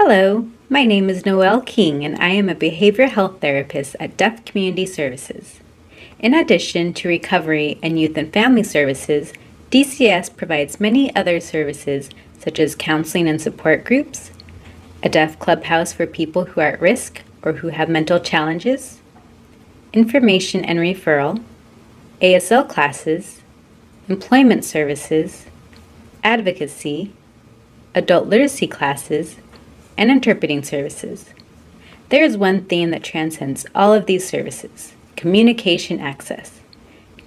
Hello, my name is Noelle King and I am a behavioral health therapist at Deaf Community Services. In addition to recovery and youth and family services, DCS provides many other services such as counseling and support groups, a deaf clubhouse for people who are at risk or who have mental challenges, information and referral, ASL classes, employment services, advocacy, adult literacy classes, and interpreting services. There is one theme that transcends all of these services: communication access.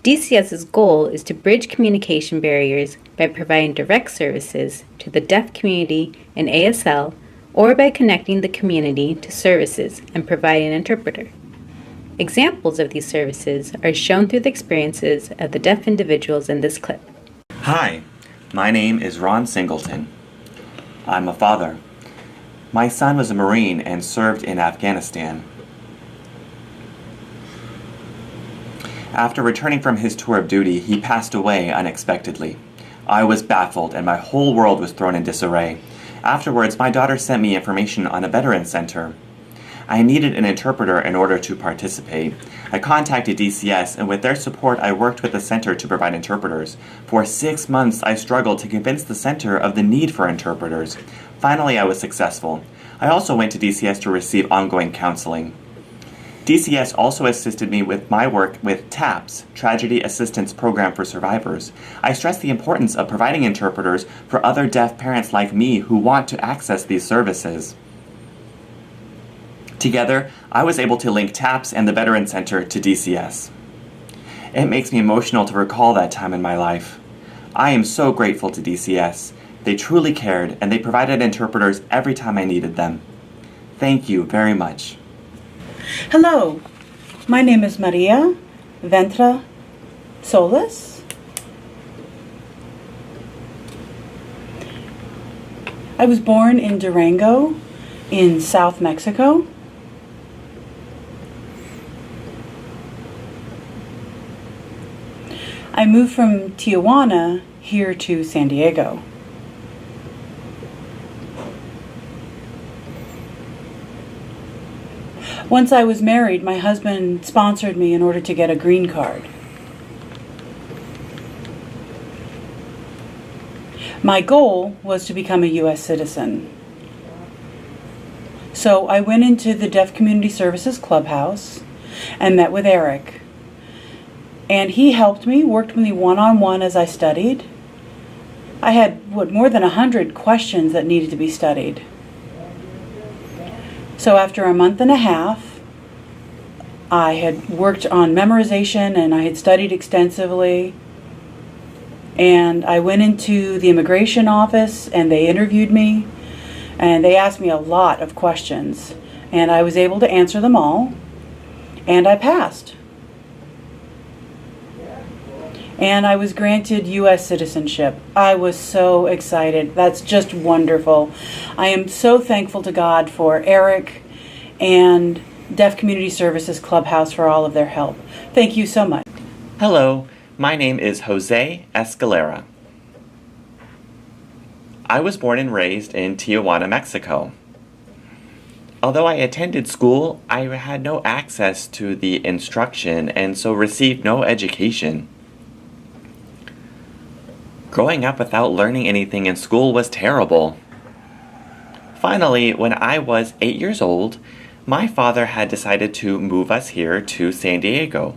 DCS's goal is to bridge communication barriers by providing direct services to the deaf community in ASL or by connecting the community to services and providing an interpreter. Examples of these services are shown through the experiences of the deaf individuals in this clip. Hi, my name is Ron Singleton. I'm a father. My son was a Marine and served in Afghanistan. After returning from his tour of duty, he passed away unexpectedly. I was baffled and my whole world was thrown in disarray. Afterwards, my daughter sent me information on a veterans center. I needed an interpreter in order to participate. I contacted DCS, and with their support, I worked with the center to provide interpreters. For 6 months, I struggled to convince the center of the need for interpreters. Finally, I was successful. I also went to DCS to receive ongoing counseling. DCS also assisted me with my work with TAPS, Tragedy Assistance Program for Survivors. I stress the importance of providing interpreters for other deaf parents like me who want to access these services. Together, I was able to link TAPS and the Veterans Center to DCS. It makes me emotional to recall that time in my life. I am so grateful to DCS. They truly cared, and they provided interpreters every time I needed them. Thank you very much. Hello, my name is Maria Ventra Solis. I was born in Durango in South Mexico. I moved from Tijuana here to San Diego. Once I was married, my husband sponsored me in order to get a green card. My goal was to become a U.S. citizen. So I went into the Deaf Community Services Clubhouse and met with Eric. And he helped me, worked with me one-on-one as I studied. I had, more than 100 questions that needed to be studied. So after a month and a half, I had worked on memorization and I had studied extensively. And I went into the immigration office and they interviewed me. And they asked me a lot of questions. And I was able to answer them all. And I passed. And I was granted U.S. citizenship. I was so excited. That's just wonderful. I am so thankful to God for Eric and Deaf Community Services Clubhouse for all of their help. Thank you so much. Hello, my name is Jose Escalera. I was born and raised in Tijuana, Mexico. Although I attended school, I had no access to the instruction and so received no education. Growing up without learning anything in school was terrible. Finally, when I was 8 years old, my father had decided to move us here to San Diego.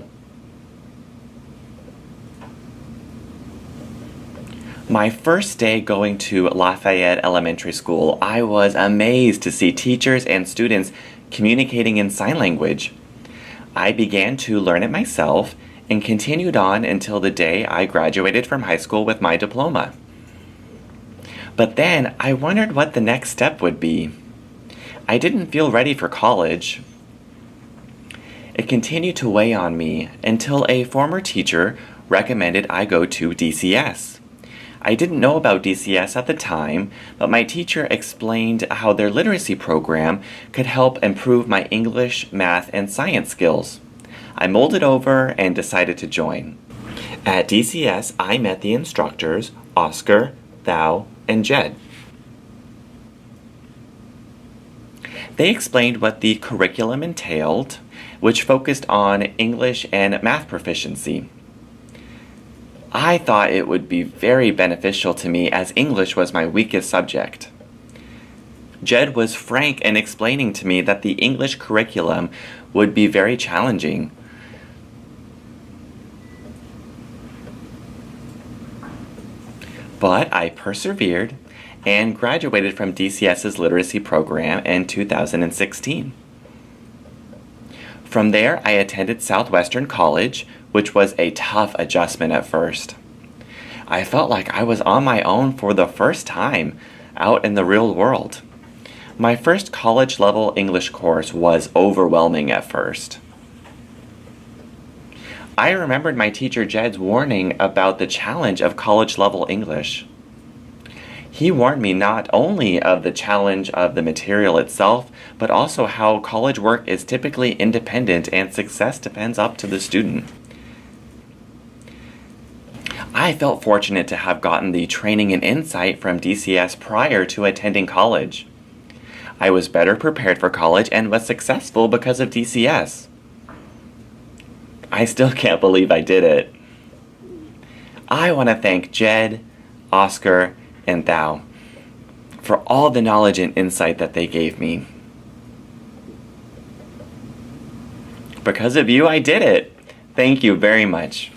My first day going to Lafayette Elementary School, I was amazed to see teachers and students communicating in sign language. I began to learn it myself and continued on until the day I graduated from high school with my diploma. But then I wondered what the next step would be. I didn't feel ready for college. It continued to weigh on me until a former teacher recommended I go to DCS. I didn't know about DCS at the time, but my teacher explained how their literacy program could help improve my English, math, and science skills. I molded over and decided to join. At DCS, I met the instructors, Oscar, Thao, and Jed. They explained what the curriculum entailed, which focused on English and math proficiency. I thought it would be very beneficial to me as English was my weakest subject. Jed was frank in explaining to me that the English curriculum would be very challenging. But I persevered and graduated from DCS's literacy program in 2016. From there, I attended Southwestern College, which was a tough adjustment at first. I felt like I was on my own for the first time out in the real world. My first college-level English course was overwhelming at first. I remembered my teacher Jed's warning about the challenge of college-level English. He warned me not only of the challenge of the material itself, but also how college work is typically independent and success depends up to the student. I felt fortunate to have gotten the training and insight from DCS prior to attending college. I was better prepared for college and was successful because of DCS. I still can't believe I did it. I want to thank Jed, Oscar, and Thao for all the knowledge and insight that they gave me. Because of you, I did it. Thank you very much.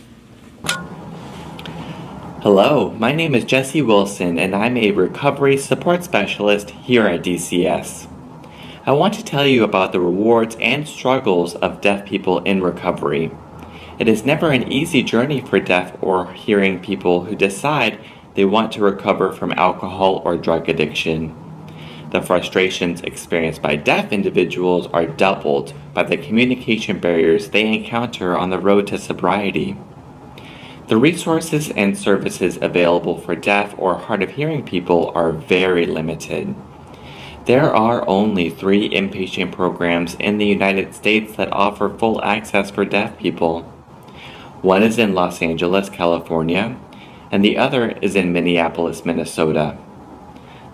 Hello, my name is Jesse Wilson, and I'm a recovery support specialist here at DCS. I want to tell you about the rewards and struggles of deaf people in recovery. It is never an easy journey for deaf or hearing people who decide they want to recover from alcohol or drug addiction. The frustrations experienced by deaf individuals are doubled by the communication barriers they encounter on the road to sobriety. The resources and services available for deaf or hard of hearing people are very limited. There are only 3 inpatient programs in the United States that offer full access for deaf people. One is in Los Angeles, California, and the other is in Minneapolis, Minnesota.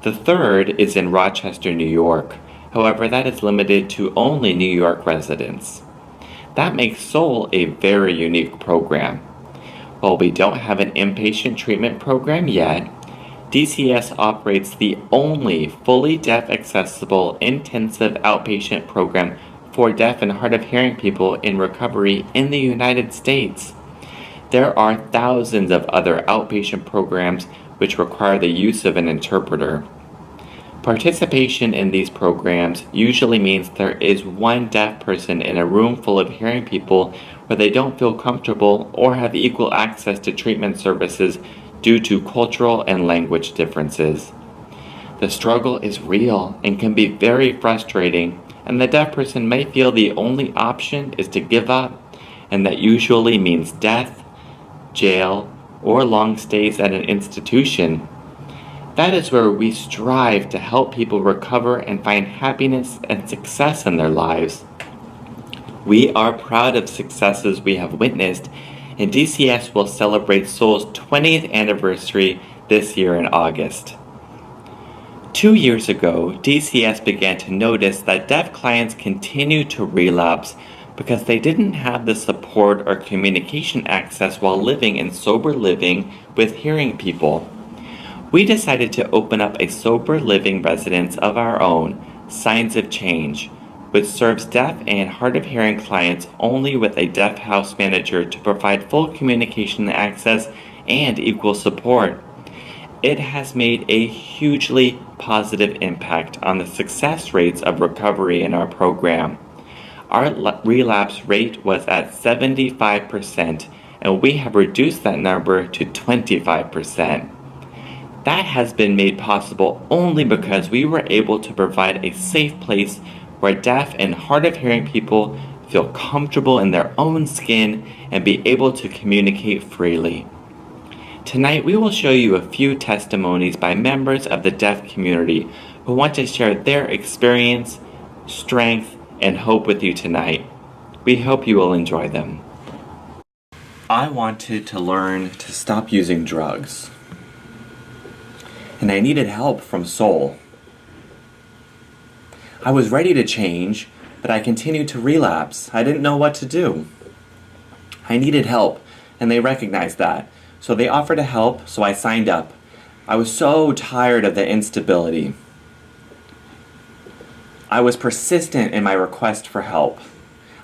The third is in Rochester, New York. However, that is limited to only New York residents. That makes Soul a very unique program. While we don't have an inpatient treatment program yet, DCS operates the only fully deaf accessible intensive outpatient program for deaf and hard of hearing people in recovery in the United States. There are thousands of other outpatient programs which require the use of an interpreter. Participation in these programs usually means there is one deaf person in a room full of hearing people where they don't feel comfortable or have equal access to treatment services due to cultural and language differences. The struggle is real and can be very frustrating, and the deaf person may feel the only option is to give up, and that usually means death, jail, or long stays at an institution. That is where we strive to help people recover and find happiness and success in their lives. We are proud of successes we have witnessed, and DCS will celebrate Soul's 20th anniversary this year in August. 2 years ago, DCS began to notice that deaf clients continue to relapse because they didn't have the support or communication access while living in sober living with hearing people. We decided to open up a sober living residence of our own, Signs of Change, which serves deaf and hard of hearing clients only with a deaf house manager to provide full communication access and equal support. It has made a hugely positive impact on the success rates of recovery in our program. Our relapse rate was at 75%, and we have reduced that number to 25%. That has been made possible only because we were able to provide a safe place where deaf and hard of hearing people feel comfortable in their own skin and be able to communicate freely. Tonight we will show you a few testimonies by members of the deaf community who want to share their experience, strength, and hope with you tonight. We hope you will enjoy them. I wanted to learn to stop using drugs, and I needed help from Soul. I was ready to change, but I continued to relapse. I didn't know what to do. I needed help, and they recognized that. So they offered to help, so I signed up. I was so tired of the instability. I was persistent in my request for help.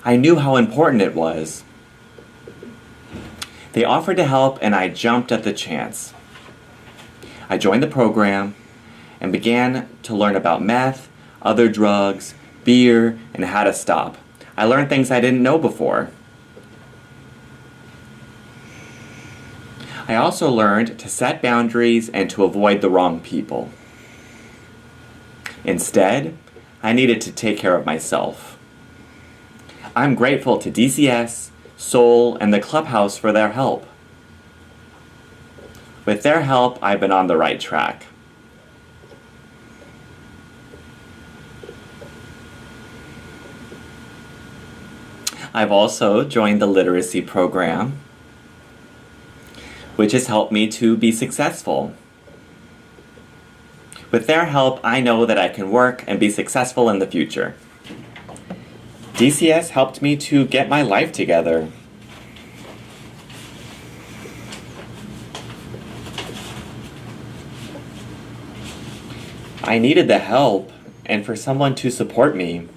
I knew how important it was. They offered to help, and I jumped at the chance. I joined the program and began to learn about meth, other drugs, beer, and how to stop. I learned things I didn't know before. I also learned to set boundaries and to avoid the wrong people. Instead, I needed to take care of myself. I'm grateful to DCS, Soul, and the Clubhouse for their help. With their help, I've been on the right track. I've also joined the literacy program, which has helped me to be successful. With their help, I know that I can work and be successful in the future. DCS helped me to get my life together. I needed the help and for someone to support me.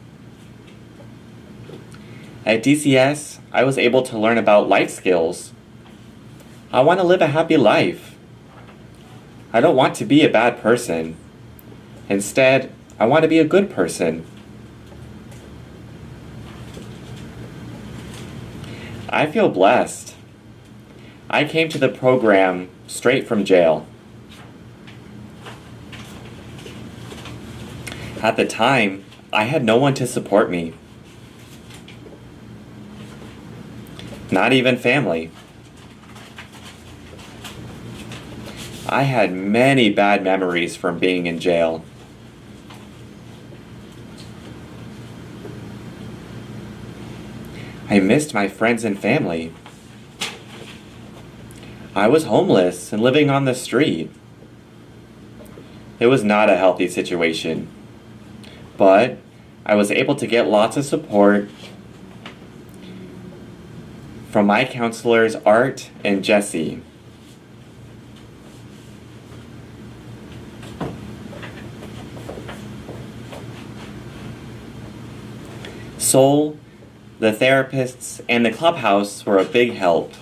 At DCS, I was able to learn about life skills. I want to live a happy life. I don't want to be a bad person. Instead, I want to be a good person. I feel blessed. I came to the program straight from jail. At the time, I had no one to support me. Not even family. I had many bad memories from being in jail. I missed my friends and family. I was homeless and living on the street. It was not a healthy situation, but I was able to get lots of support from my counselors, Art and Jesse. Soul, the therapists, and the Clubhouse were a big help.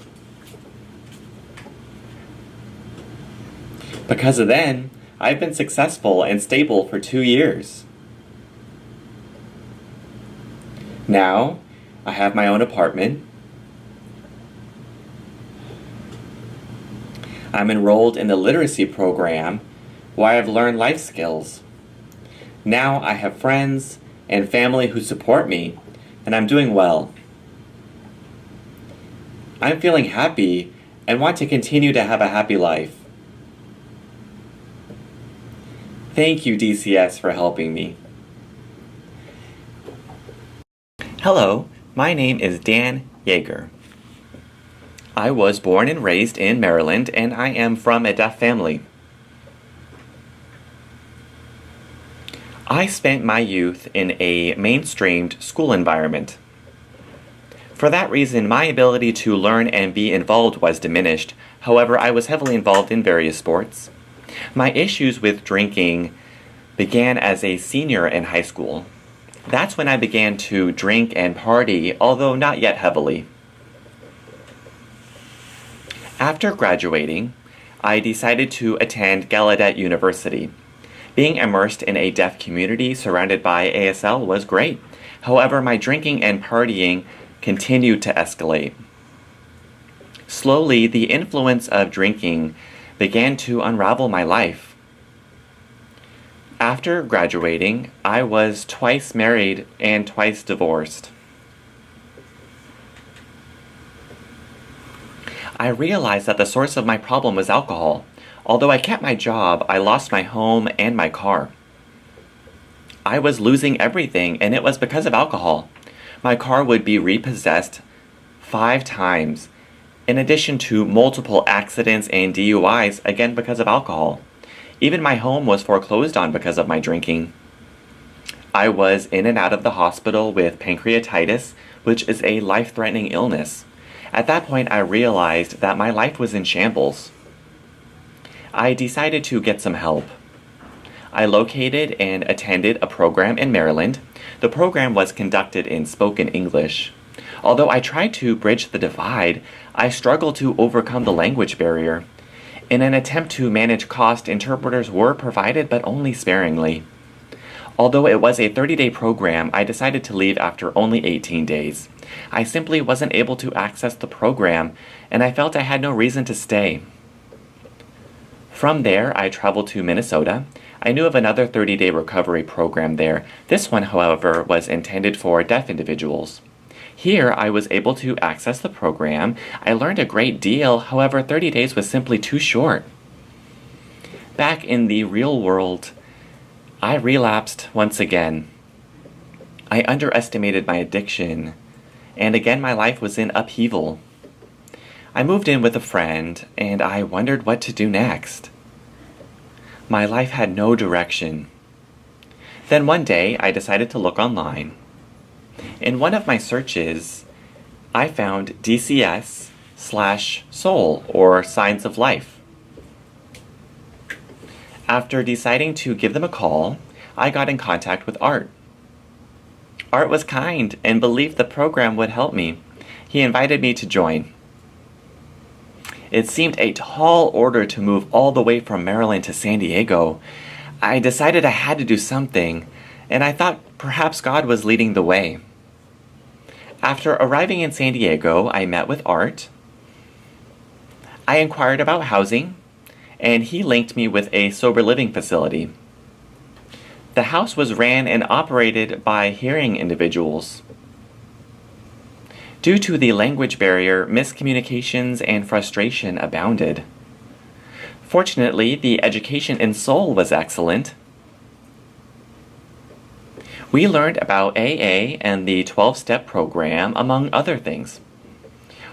Because of them, I've been successful and stable for 2 years. Now, I have my own apartment. I'm enrolled in the literacy program where I've learned life skills. Now I have friends and family who support me, and I'm doing well. I'm feeling happy and want to continue to have a happy life. Thank you, DCS, for helping me. Hello, my name is Dan Yeager. I was born and raised in Maryland, and I am from a deaf family. I spent my youth in a mainstreamed school environment. For that reason, my ability to learn and be involved was diminished. However, I was heavily involved in various sports. My issues with drinking began as a senior in high school. That's when I began to drink and party, although not yet heavily. After graduating, I decided to attend Gallaudet University. Being immersed in a deaf community surrounded by ASL was great. However, my drinking and partying continued to escalate. Slowly, the influence of drinking began to unravel my life. After graduating, I was twice married and twice divorced. I realized that the source of my problem was alcohol. Although I kept my job, I lost my home and my car. I was losing everything, and it was because of alcohol. My car would be repossessed 5 times, in addition to multiple accidents and DUIs, again because of alcohol. Even my home was foreclosed on because of my drinking. I was in and out of the hospital with pancreatitis, which is a life-threatening illness. At that point, I realized that my life was in shambles. I decided to get some help. I located and attended a program in Maryland. The program was conducted in spoken English. Although I tried to bridge the divide, I struggled to overcome the language barrier. In an attempt to manage cost, interpreters were provided, but only sparingly. Although it was a 30-day program, I decided to leave after only 18 days. I simply wasn't able to access the program, and I felt I had no reason to stay. From there, I traveled to Minnesota. I knew of another 30-day recovery program there. This one, however, was intended for deaf individuals. Here, I was able to access the program. I learned a great deal, however, 30 days was simply too short. Back in the real world, I relapsed once again. I underestimated my addiction, and again my life was in upheaval. I moved in with a friend, and I wondered what to do next. My life had no direction. Then one day, I decided to look online. In one of my searches, I found DCS/Soul, or Signs of Life. After deciding to give them a call, I got in contact with Art. Art was kind and believed the program would help me. He invited me to join. It seemed a tall order to move all the way from Maryland to San Diego. I decided I had to do something, and I thought perhaps God was leading the way. After arriving in San Diego, I met with Art. I inquired about housing, and he linked me with a sober living facility. The house was ran and operated by hearing individuals. Due to the language barrier, miscommunications and frustration abounded. Fortunately, the education in Soul was excellent. We learned about AA and the 12-step program, among other things.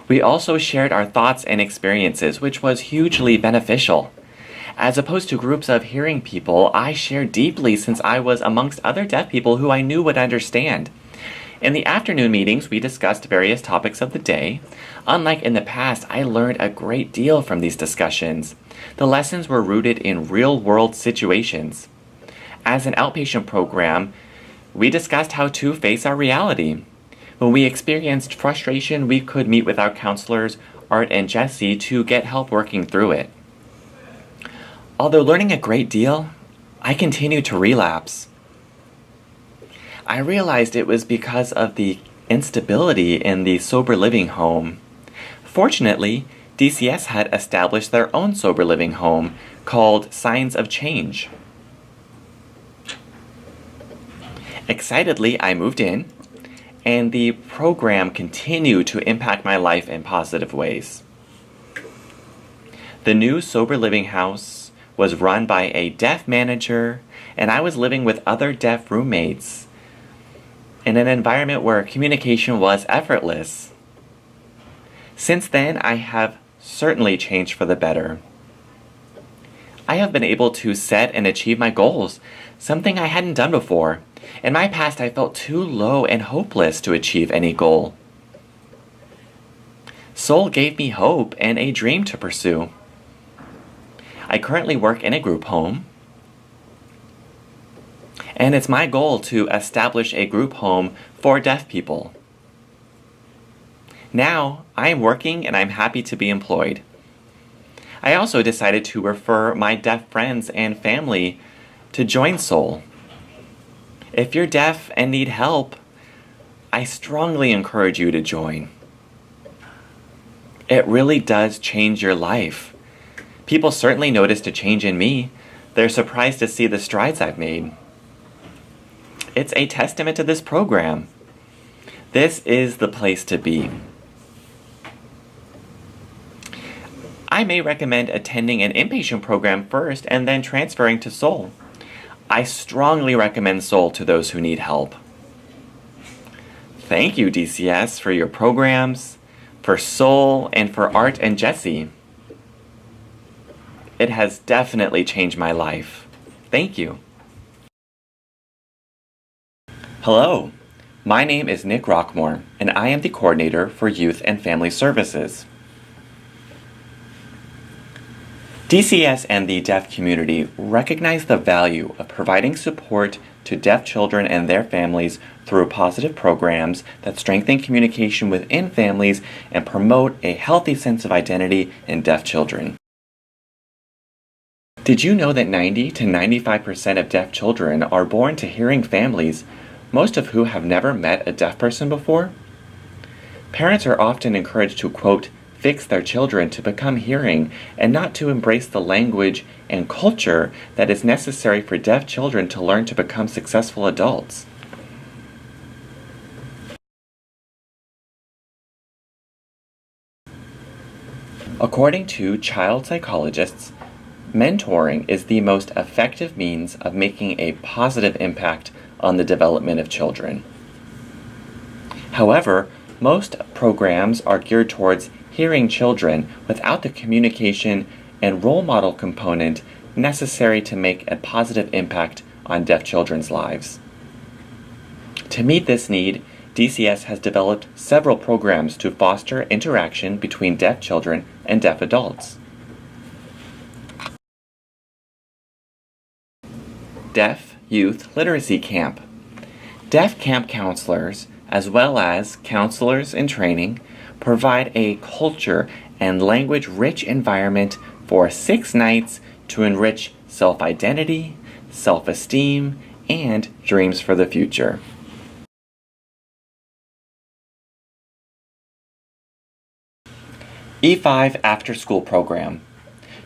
We also shared our thoughts and experiences, which was hugely beneficial. As opposed to groups of hearing people, I shared deeply since I was amongst other deaf people who I knew would understand. In the afternoon meetings, we discussed various topics of the day. Unlike in the past, I learned a great deal from these discussions. The lessons were rooted in real-world situations. As an outpatient program, we discussed how to face our reality. When we experienced frustration, we could meet with our counselors, Art and Jesse, to get help working through it. Although learning a great deal, I continued to relapse. I realized it was because of the instability in the sober living home. Fortunately, DCS had established their own sober living home called Signs of Change. Excitedly, I moved in, and the program continued to impact my life in positive ways. The new sober living house was run by a deaf manager, and I was living with other deaf roommates in an environment where communication was effortless. Since then, I have certainly changed for the better. I have been able to set and achieve my goals, something I hadn't done before. In my past, I felt too low and hopeless to achieve any goal. Soul gave me hope and a dream to pursue. I currently work in a group home, and it's my goal to establish a group home for deaf people. Now, I am working and I'm happy to be employed. I also decided to refer my deaf friends and family to join Soul. If you're deaf and need help, I strongly encourage you to join. It really does change your life. People certainly noticed a change in me. They're surprised to see the strides I've made. It's a testament to this program. This is the place to be. I may recommend attending an inpatient program first and then transferring to Soul. I strongly recommend Soul to those who need help. Thank you, DCS, for your programs, for Soul, and for Art and Jesse. It has definitely changed my life. Thank you. Hello, my name is Nick Rockmore, and I am the coordinator for Youth and Family Services. DCS and the deaf community recognize the value of providing support to deaf children and their families through positive programs that strengthen communication within families and promote a healthy sense of identity in deaf children. Did you know that 90 to 95% of deaf children are born to hearing families, most of who have never met a deaf person before? Parents are often encouraged to, quote, fix their children to become hearing and not to embrace the language and culture that is necessary for deaf children to learn to become successful adults. According to child psychologists, mentoring is the most effective means of making a positive impact on the development of children. However, most programs are geared towards hearing children without the communication and role model component necessary to make a positive impact on deaf children's lives. To meet this need, DCS has developed several programs to foster interaction between deaf children and deaf adults. Deaf Youth Literacy Camp. Deaf camp counselors, as well as counselors in training, provide a culture and language-rich environment for 6 nights to enrich self-identity, self-esteem, and dreams for the future. E5 After School Program.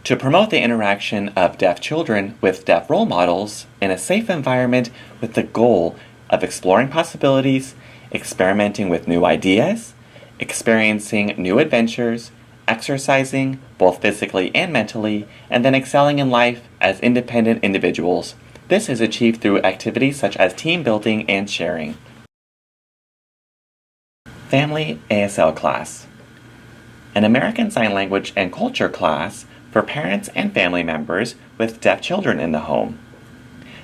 To promote the interaction of deaf children with deaf role models in a safe environment with the goal of exploring possibilities, experimenting with new ideas, experiencing new adventures, exercising both physically and mentally, and then excelling in life as independent individuals. This is achieved through activities such as team building and sharing. Family ASL class. An American Sign Language and Culture class for parents and family members with deaf children in the home.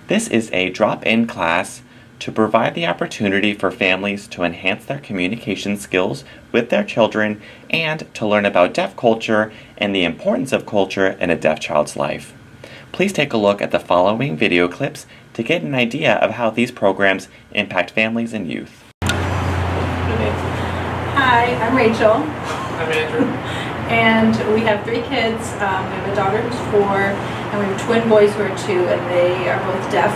This is a drop-in class to provide the opportunity for families to enhance their communication skills with their children and to learn about deaf culture and the importance of culture in a deaf child's life. Please take a look at the following video clips to get an idea of how these programs impact families and youth. Hi, I'm Rachel. I'm Andrew. And we have 3 kids. We have a daughter who's 4, and we have twin boys who are 2, and they are both deaf.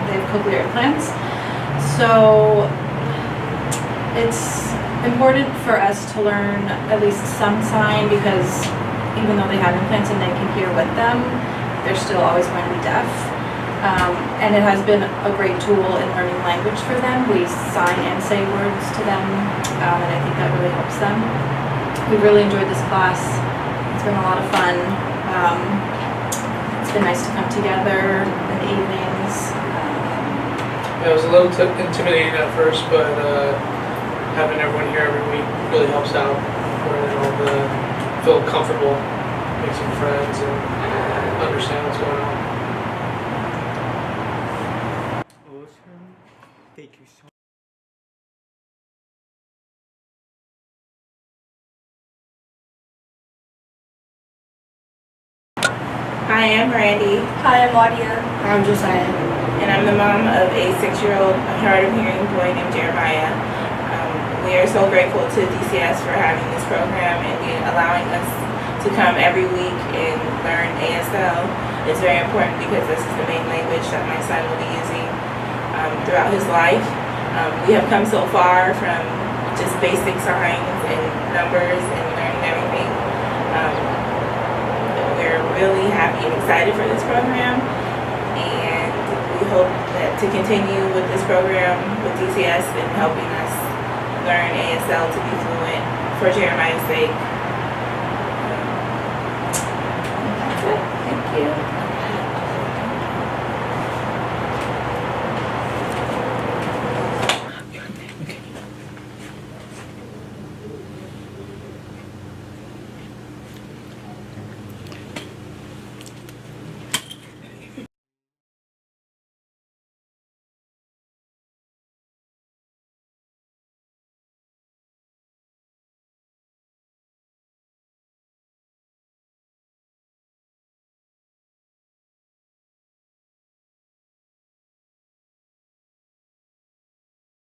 They have cochlear implants. So it's important for us to learn at least some sign, because even though they have implants and they can hear with them, they're still always going to be deaf. And it has been a great tool in learning language for them. We sign and say words to them, and I think that really helps them. We've really enjoyed this class. It's been a lot of fun. It's been nice to come together in the evenings. Yeah, it was a little intimidating at first, but having everyone here every week really helps out. Feel comfortable, make some friends, and understand what's going on. Awesome. Thank you so much. Hi, I'm Randy. Hi, I'm Audia. I'm Josiah. And I'm the mom of a 6-year-old hard of hearing boy named Jeremiah. We are so grateful to DCS for having this program and allowing us to come every week and learn ASL. It's very important because this is the main language that my son will be using throughout his life. We have come so far from just basic signs and numbers and learning everything. We're really happy and excited for this program, and we hope that to continue with this program with DCS and helping us learn ASL to be fluent for Jeremiah's sake. That's it. Thank you.